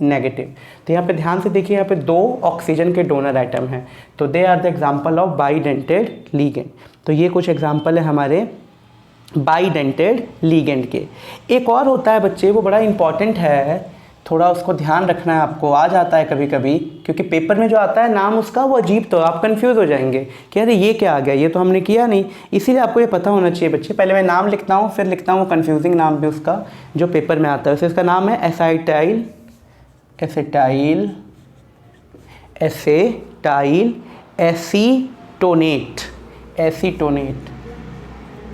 नेगेटिव, तो यहाँ पे ध्यान से देखिए, यहाँ पे 2 ऑक्सीजन के डोनर एटम हैं, तो they are the example of bidentate ligand. तो ये कुछ एग्जाम्पल है हमारे बाईडेंटेड लिगेंड के। एक और होता है बच्चे, वो बड़ा इंपॉर्टेंट है, थोड़ा उसको ध्यान रखना है आपको, आ जाता है कभी कभी, क्योंकि पेपर में जो आता है नाम उसका वो अजीब, तो आप कंफ्यूज हो जाएंगे कि अरे ये क्या आ गया, ये तो हमने किया नहीं। इसीलिए आपको ये पता होना चाहिए बच्चे, पहले मैं नाम लिखता हूँ, फिर लिखता हूँ कंफ्यूजिंग नाम भी उसका जो पेपर में आता है। वैसे इसका नाम है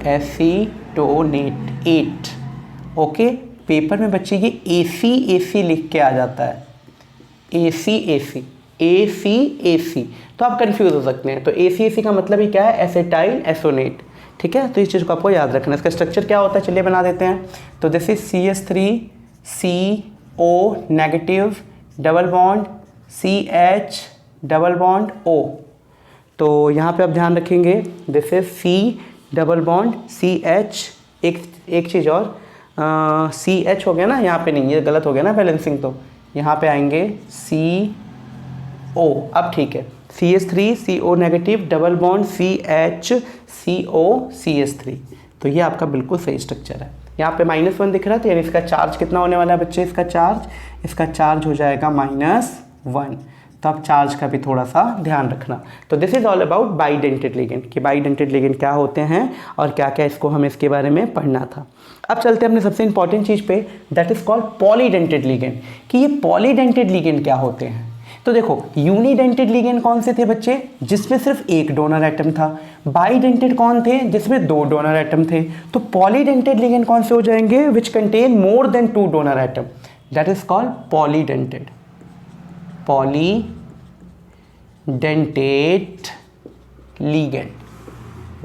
एसीटोनेट। ओके, पेपर में बच्चे ये AC लिख के आ जाता है, AC, तो आप कंफ्यूज हो सकते हैं। तो AC का मतलब ही क्या है, एसिटाइल एसोनेट। ठीक है, तो इस चीज़ को आपको याद रखना है। इसका स्ट्रक्चर क्या होता है चलिए बना देते हैं। तो this is CH3CO negative double bond CH double bond O। तो यहाँ पे आप ध्यान रखेंगे this is C double bond CH, एक चीज़ और CH हो गया ना, यहाँ पे नहीं, ये गलत हो गया ना बैलेंसिंग, तो यहाँ पे आएंगे CO। अब ठीक है, CH3CO negative double bond CHCO CH3, तो ये आपका बिल्कुल सही स्ट्रक्चर है। यहाँ पे -1 दिख रहा है, तो यानी इसका चार्ज कितना होने वाला है बच्चे, इसका चार्ज हो जाएगा -1। तो आप चार्ज का भी थोड़ा सा ध्यान रखना। तो this is all about bidentate ligand कि बाइडेंटेड लिगेंड क्या होते हैं और क्या क्या इसको हमें इसके बारे में पढ़ना था। अब चलते हैं अपने सबसे इंपॉर्टेंट चीज़ पे, that is called polydentate ligand कि ये पॉलीडेंटेड लिगेंड क्या होते हैं। तो देखो यूनिडेंटेड लिगेंड कौन से थे बच्चे, जिसमें सिर्फ एक डोनर एटम था। बाइडेंटेड कौन थे, जिसमें 2 डोनर एटम थे। तो पॉलीडेंटेड लिगेंड कौन से हो जाएंगे, which contain more than 2 donor atom, that is called polydentate. Polydentate ligand,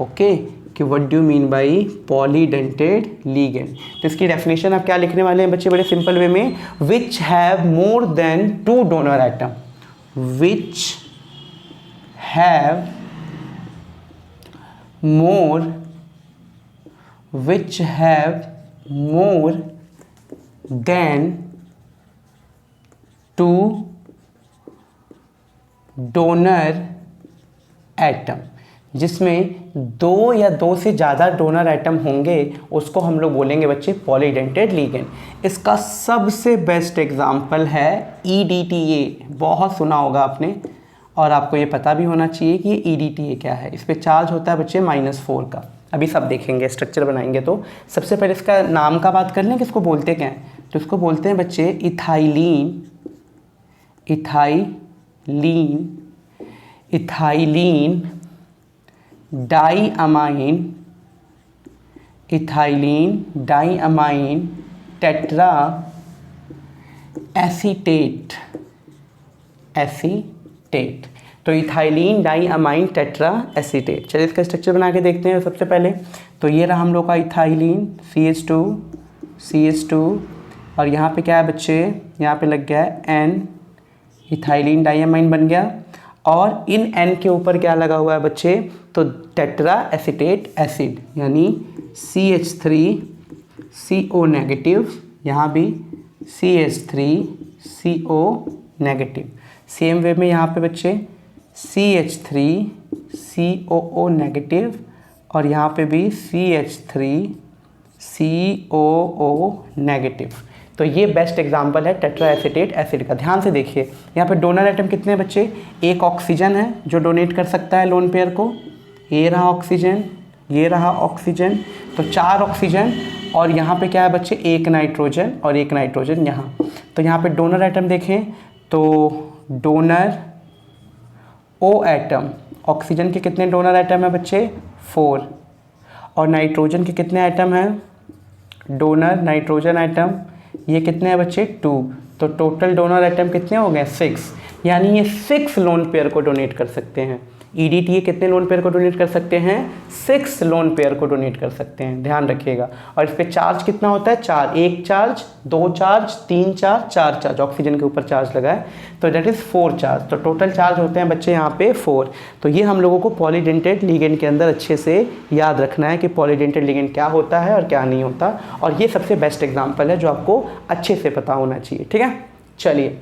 okay, कि what do you mean by polydentate ligand. तो इसकी डेफिनेशन आप क्या लिखने वाले हैं बच्चे, बड़े सिंपल वे में, which have more than 2 donor atom, which have more than 2 donor atom, जिसमें 2 या 2 से ज़्यादा डोनर एटम होंगे उसको हम लोग बोलेंगे बच्चे पॉलीडेंटेड लिगेंड। इसका सबसे बेस्ट एग्जाम्पल है EDTA, बहुत सुना होगा आपने और आपको ये पता भी होना चाहिए कि ये EDTA क्या है। इस पर चार्ज होता है बच्चे -4 का। अभी सब देखेंगे, स्ट्रक्चर बनाएंगे। तो सबसे पहले इसका नाम का बात कर लें कि इसको बोलते क्या हैं। तो इसको बोलते हैं बच्चे इथाइलीन डाइअमाइन टेट्रा एसीटेट। तो इथाइलीन डाइअमाइन टेट्रा एसीटेट। चलिए इसका स्ट्रक्चर बना के देखते हैं सबसे पहले। तो ये रहा हम लोग का इथाइलीन CH2 और यहाँ पे क्या है बच्चे, यहाँ पे लग गया है N, इथाइलीन डाइअमाइन बन गया। और इन N के ऊपर क्या लगा हुआ है बच्चे, तो टेट्रा एसीटेट एसिड, यानी CH3CO नेगेटिव, यहाँ भी CH3CO नेगेटिव। सेम वे में यहाँ पे बच्चे CH3COO नेगेटिव और यहाँ पे भी CH3COO नेगेटिव। तो ये बेस्ट एग्जांपल है टेट्रा एसीटेट एसिड का। ध्यान से देखिए, यहाँ पे डोनर एटम कितने हैं बच्चे, एक ऑक्सीजन है जो डोनेट कर सकता है लोन पेयर को, ये रहा ऑक्सीजन, ये रहा ऑक्सीजन, तो 4 ऑक्सीजन। और यहाँ पे क्या है बच्चे, एक नाइट्रोजन और एक नाइट्रोजन यहाँ। तो यहाँ पे डोनर एटम देखें तो डोनर O एटम, ऑक्सीजन के कितने डोनर एटम है बच्चे, 4। और नाइट्रोजन के कितने एटम हैं, डोनर नाइट्रोजन एटम, ये कितने हैं बच्चे, 2। तो टोटल डोनर एटम कितने हो गए, 6। यानी ये 6 लोन पेयर को डोनेट कर सकते हैं। EDTA कितने लोन पेयर को डोनेट कर सकते हैं, 6 लोन पेयर को डोनेट कर सकते हैं, ध्यान रखिएगा। और इस पर चार्ज कितना होता है, 4, 1 charge, 2 charge, 3 charge, 4 charge, oxygen के ऊपर चार्ज लगा है, तो दैट इज़ 4 चार्ज। तो टोटल चार्ज होते हैं बच्चे यहाँ पे 4। तो ये हम लोगों को पॉलीडेंटेड लिगेंड के अंदर अच्छे से याद रखना है कि पॉलीडेंटेड लिगेंड क्या होता है और क्या नहीं होता। और ये सबसे बेस्ट एग्जाम्पल है जो आपको अच्छे से पता होना चाहिए, ठीक है। चलिए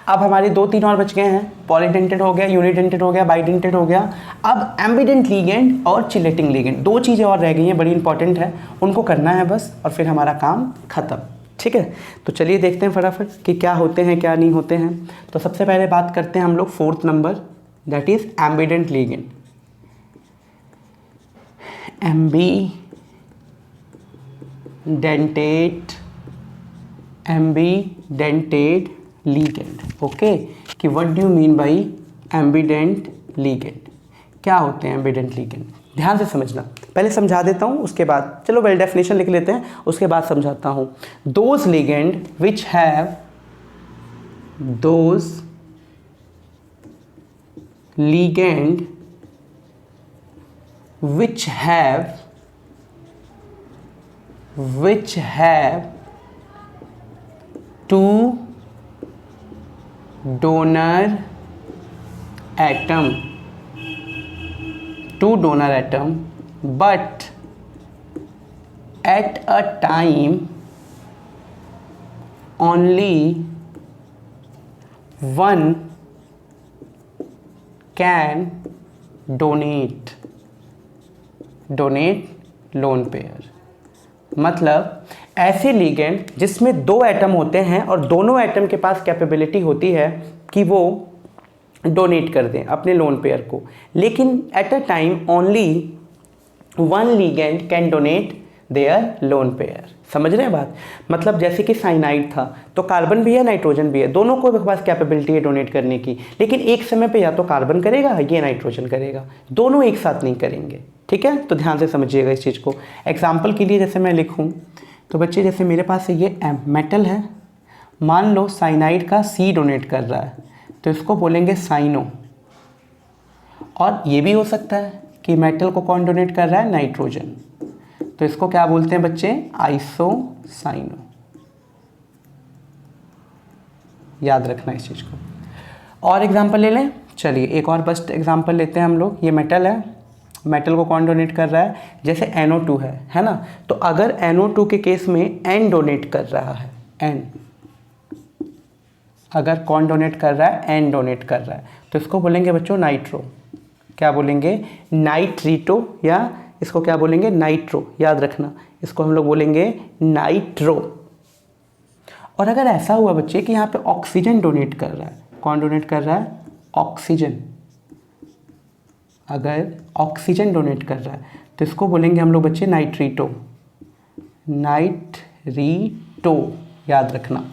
अब हमारे 2-3 और बच गए हैं, पॉलीडेंटेड हो गया, यूनिडेंटेड हो गया, बाइडेंटेड हो गया। अब एम्बिडेंट लिगेंड और चिलेटिंग लिगेंड, 2 चीज़ें और रह गई हैं, बड़ी इंपॉर्टेंट है, उनको करना है बस और फिर हमारा काम खत्म, ठीक है। तो चलिए देखते हैं फटाफट कि क्या होते हैं क्या नहीं होते हैं। तो सबसे पहले बात करते हैं हम लोग 4th number, that is ambident ligand. Ambidentate ligand, okay, कि what do you mean by ambident ligand, क्या होते हैं एम्बिडेंट लिगेंड, ध्यान से समझना। पहले समझा देता हूँ उसके बाद, चलो वेल डेफिनेशन लिख लेते हैं उसके बाद समझाता हूँ। Those ligand which have, those ligand which have two donor atom, but at a time only one can donate lone pair. मतलब ऐसे लिगेंड जिसमें दो एटम होते हैं और दोनों एटम के पास कैपेबिलिटी होती है कि वो डोनेट कर दें अपने लोन पेयर को, लेकिन at a time only one ligand can donate there lone pair. समझ रहे हैं बात? मतलब जैसे कि साइनाइड था तो कार्बन भी है नाइट्रोजन भी है, दोनों को पास कैपेबिलिटी है डोनेट करने की, लेकिन एक समय पे या तो कार्बन करेगा या नाइट्रोजन करेगा, दोनों एक साथ नहीं करेंगे। ठीक है, तो ध्यान से समझिएगा इस चीज़ को। एग्जाम्पल के लिए जैसे मैं लिखूँ तो बच्चे जैसे मेरे पास ये मेटल है, मान लो साइनाइड का C डोनेट कर रहा है तो इसको बोलेंगे साइनो। और ये भी हो सकता है कि मेटल को कौन डोनेट कर रहा है? नाइट्रोजन, तो इसको क्या बोलते हैं बच्चे? आइसोसाइनो। याद रखना इस चीज़ को। और एग्जांपल ले लें, चलिए एक और बेस्ट एग्जांपल लेते हैं हम लोग। ये मेटल है, मेटल को कौन डोनेट कर रहा है? जैसे NO2 है ना, तो अगर NO2 के केस में N डोनेट कर रहा है, N अगर कौन डोनेट कर रहा है? N डोनेट कर रहा है, तो इसको बोलेंगे बच्चों नाइट्रो। क्या बोलेंगे? नाइट्रीटो, या इसको क्या बोलेंगे? नाइट्रो। याद रखना, इसको हम लोग बोलेंगे नाइट्रो। और अगर ऐसा हुआ बच्चे कि यहाँ पे ऑक्सीजन डोनेट कर रहा है, कौन डोनेट कर रहा है? ऑक्सीजन। अगर ऑक्सीजन डोनेट कर रहा है तो इसको बोलेंगे हम लोग बच्चे नाइट्रीटो। नाइट्रीटो याद रखना,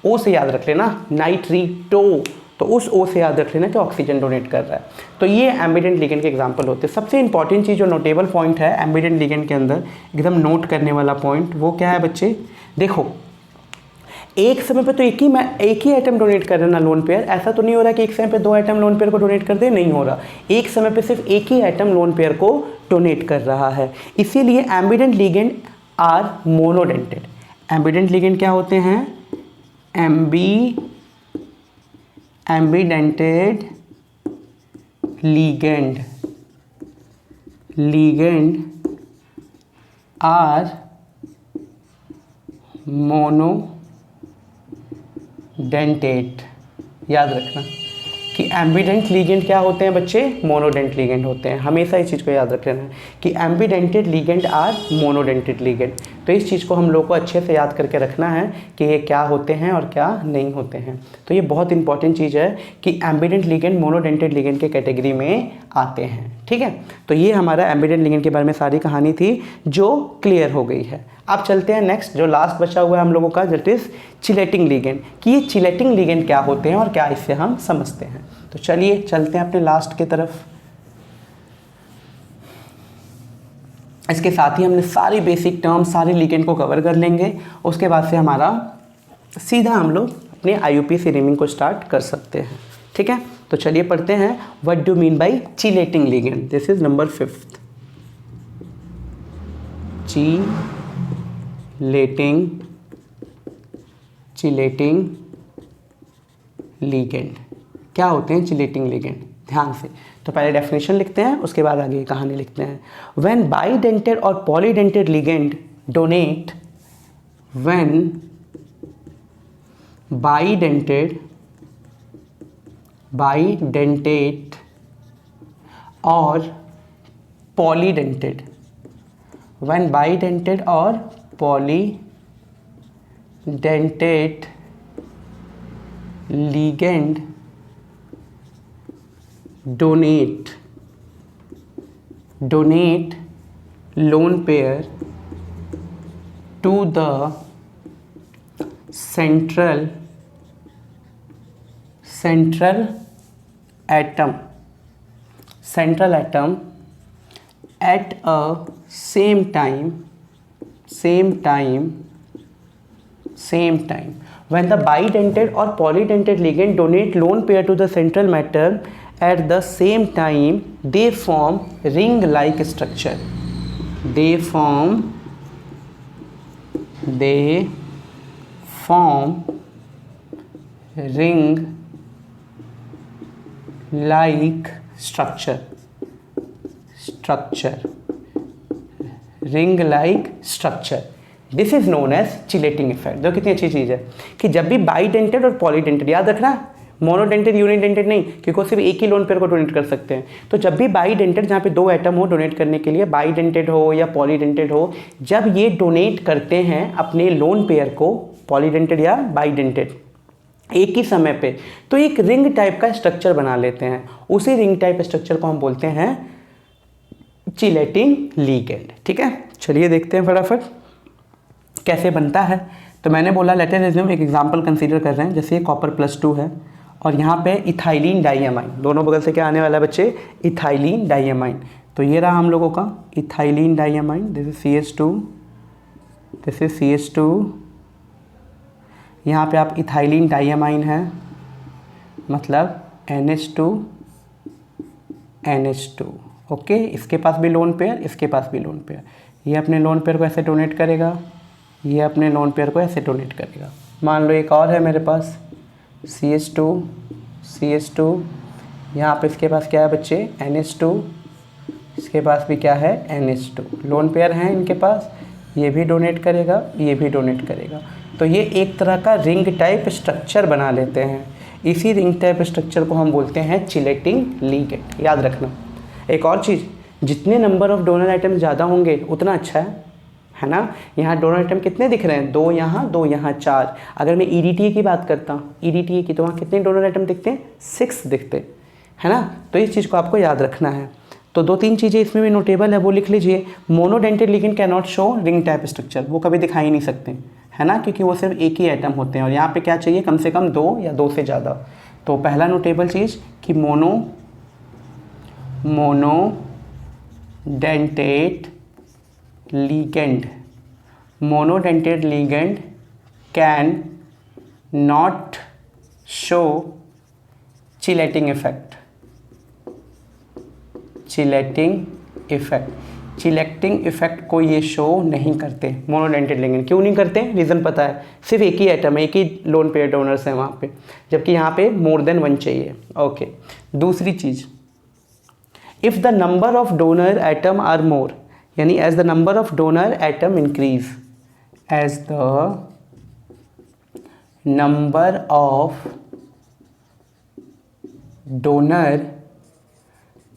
ओ से याद रख लेना, नाइट्रीटो। तो उस O से याद रख लेना कि ऑक्सीजन डोनेट कर रहा है। तो ये एम्बिडेंट लिगेंड के एग्जांपल होते हैं। सबसे इंपॉर्टेंट चीज़ जो नोटेबल पॉइंट है एम्बिडेंट लिगेंड के अंदर, एकदम नोट करने वाला पॉइंट, वो क्या है बच्चे? देखो एक समय पे तो एक ही आइटम डोनेट कर रहा है ना लोन पेयर। ऐसा तो नहीं हो रहा कि एक समय पे दो आइटम लोन पेयर को डोनेट कर दे, नहीं हो रहा। एक समय पे सिर्फ एक ही आइटम लोन पेयर को डोनेट कर रहा है। इसीलिए ambidentate ligand are monodentate. Ambidentate ligand क्या होते हैं? Ambidentate ligand are monodentate. याद रखना कि एम्बिडेंट लिगेंड क्या होते हैं बच्चे? मोनोडेंट लिगेंड होते हैं। हमेशा इस चीज़ को याद रख लेना कि ambidentate ligand are monodentate ligand. तो इस चीज़ को हम लोग को अच्छे से याद करके रखना है कि ये क्या होते हैं और क्या नहीं होते हैं। तो ये बहुत इंपॉर्टेंट चीज़ है कि एम्बिडेंट लिगेंड मोनोडेंटेड लिगेंड के कैटेगरी में आते हैं। ठीक है, तो ये हमारा एम्बिडेंट लिगेंड के बारे में सारी कहानी थी जो क्लियर हो गई है। अब चलते हैं नेक्स्ट, जो लास्ट बचा हुआ है हम लोगों का, दैट इज चिलेटिंग लिगेंड, कि ये चिलेटिंग लिगेंड क्या होते हैं और क्या इससे हम समझते हैं। तो चलिए चलते हैं अपने लास्ट की तरफ। इसके साथ ही हमने सारी बेसिक टर्म, सारे लिगेंड को कवर कर लेंगे। उसके बाद से हमारा सीधा हम लोग अपने IUPAC नेमिंग को स्टार्ट कर सकते हैं। ठीक है, तो चलिए पढ़ते हैं what do mean bye chelating ligand. This is number 5th। Chelating ligand क्या होते हैं? चिलेटिंग लिगेंड, ध्यान से। तो पहले डेफिनेशन लिखते हैं, उसके बाद आगे कहानी लिखते हैं। व्हेन बाइडेंटेड और polydentate ligand donate, when bidentate और polydentate, when bidentate or polydentate ligand donate lone pair to the central atom at a same time when the bidentate or polydentate ligand donate lone pair to the central matter at the same time they form ring like structure. They form ring like structure. Ring like structure. This is known as chelating effect. देखो कितनी अच्छी चीज़ है कि जब भी बाईडेंटेड और पॉलीडेंटेड, याद रखना मोनोडेंटेड यूनिडेंटेड नहीं, क्योंकि वो सिर्फ एक ही लोन पेयर को डोनेट कर सकते हैं। तो जब भी बाईडेंटेड, जहाँ पे दो एटम हो डोनेट करने के लिए, बाईडेंटेड हो या पॉलीडेंटेड हो, जब ये डोनेट करते हैं अपने लोन पेयर को, पॉलीडेंटेड या बाईडेंटेड, एक ही समय पे, तो एक रिंग टाइप का स्ट्रक्चर बना लेते हैं। उसी रिंग टाइप स्ट्रक्चर को हम बोलते हैं चिलेटिंग लिगेंड। ठीक है, चलिए देखते हैं फटाफट कैसे बनता है। तो मैंने बोला लेट अस अज्यूम, एक एग्जांपल कंसीडर कर रहे हैं, जैसे कॉपर +2 है और यहाँ पे इथाइलिन डाइएमाइन, दोनों बगल से क्या आने वाला है बच्चे, इथाइलिन डाइएमाइन। तो ये रहा हम लोगों का ethylene diamine, this is CH2, this is CH2। यहाँ पे आप इथाइलिन डाइएमाइन है, मतलब NH2 NH2। ओके, इसके पास भी लोन पेयर, इसके पास भी लोन पेयर। ये अपने लोन पेयर को ऐसे डोनेट करेगा, ये अपने लोन पेयर को ऐसे डोनेट करेगा। मान लो एक और है मेरे पास CH2, यहाँ पे इसके पास क्या है बच्चे, NH2, इसके पास भी क्या है, NH2। लोन पेयर हैं इनके पास, ये भी डोनेट करेगा, ये भी डोनेट करेगा। तो ये एक तरह का रिंग टाइप स्ट्रक्चर बना लेते हैं। इसी रिंग टाइप स्ट्रक्चर को हम बोलते हैं चिलेटिंग लिगेंड। याद रखना एक और चीज़, जितने नंबर ऑफ डोनर आइटम ज़्यादा होंगे उतना अच्छा है ना। यहाँ डोनर आइटम कितने दिख रहे हैं, 2 यहाँ 2 यहाँ 4। अगर मैं EDTA की बात करता हूँ, EDTA की, तो वहाँ कितने डोनर आइटम दिखते हैं, 6 दिखते है ना। तो इस चीज़ को आपको याद रखना है। तो 2-3 चीज़ें इसमें भी नोटेबल है, वो लिख लीजिए। Monodentate ligand can not show ring type structure, वो कभी दिखाई नहीं सकते है ना, क्योंकि वो सिर्फ एक ही आइटम होते हैं। और यहाँ पे क्या चाहिए, कम से कम 2 या 2 से ज़्यादा। तो पहला नोटेबल चीज़ कि monodentate ligand can not show chelating effect. Chelating effect को ये शो नहीं करते मोनोडेंटेड लिगेंड। क्यों नहीं करते, रीज़न पता है, सिर्फ एक ही आइटम है, एक ही लोन पेयर डोनर्स है वहाँ पे, जबकि यहाँ पे मोर देन 1 चाहिए। ओके, दूसरी चीज़, if the number of donor atom are more, यानी as the number of donor atom increase, as the number of donor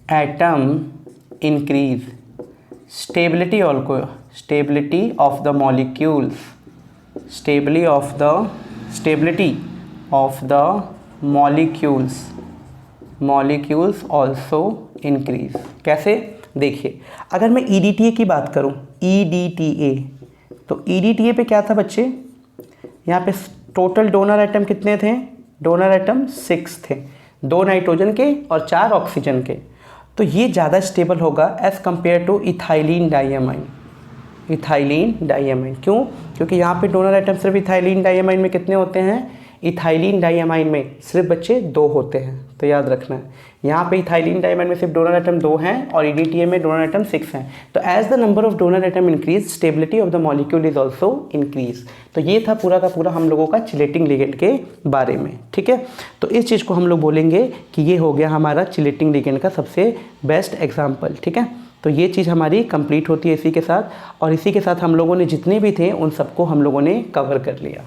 atom increase, stability of the molecules also increase। कैसे, देखिए अगर मैं EDTA की बात करूं, EDTA, तो EDTA पे क्या था बच्चे, यहाँ पे टोटल डोनर आइटम कितने थे, डोनर आइटम 6 थे, 2 नाइट्रोजन के और 4 ऑक्सीजन के। तो ये ज़्यादा स्टेबल होगा as compare to ethylene diamine. क्यों, क्योंकि यहाँ पे डोनर आइटम सिर्फ इथाइलिन डाइएमाइन में कितने होते हैं, इथाइलिन डाइएमाइन में सिर्फ बच्चे 2 होते हैं। तो याद रखना है, यहाँ पे इथाइलिन डाइएमाइन में सिर्फ डोनर आइटम 2 हैं और EDTA में डोनर आइटम 6 हैं। तो as the number of donor atom increase, stability of the molecule is also increase. तो ये था पूरा का पूरा हम लोगों का चिलेटिंग लिगेंड के बारे में। ठीक है, तो इस चीज़ को हम लोग बोलेंगे कि ये हो गया हमारा चिलेटिंग लिगेंड का सबसे बेस्ट एग्जाम्पल। ठीक है, तो ये चीज़ हमारी कंप्लीट होती है इसी के साथ, और इसी के साथ हम लोगों ने जितने भी थे उन सबको हम लोगों ने कवर कर लिया।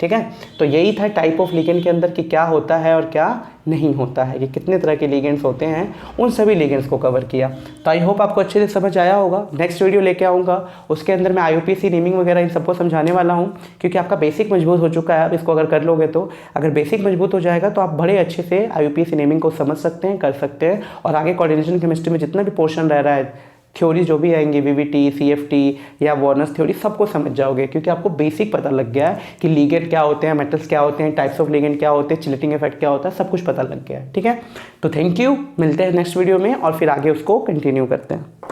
ठीक है, तो यही था टाइप ऑफ लिगेंड के अंदर कि क्या होता है और क्या नहीं होता है, कि कितने तरह के लिगेंड्स होते हैं, उन सभी लिगेंड्स को कवर किया। तो आई होप आपको अच्छे से समझ आया होगा। नेक्स्ट वीडियो लेके आऊँगा, उसके अंदर मैं IUPAC नेमिंग वगैरह इन सबको समझाने वाला हूँ, क्योंकि आपका बेसिक मजबूत हो चुका है। आप इसको अगर कर लोगे, तो अगर बेसिक मजबूत हो जाएगा तो आप बड़े अच्छे से IUPAC नेमिंग को समझ सकते हैं, कर सकते हैं, और आगे कोऑर्डिनेशन केमिस्ट्री में जितना भी पोर्शन रह रहा है, थ्योरी जो भी आएंगी, VVT, CFT या वॉर्नर्स थ्योरी, सबको समझ जाओगे, क्योंकि आपको बेसिक पता लग गया है कि लिगेंड क्या होते हैं, मेटल्स क्या होते हैं, टाइप्स ऑफ लिगेंड क्या होते हैं, चिलेटिंग इफेक्ट क्या होता है, सब कुछ पता लग गया है। ठीक है, तो थैंक यू, मिलते हैं नेक्स्ट वीडियो में और फिर आगे उसको कंटिन्यू करते हैं।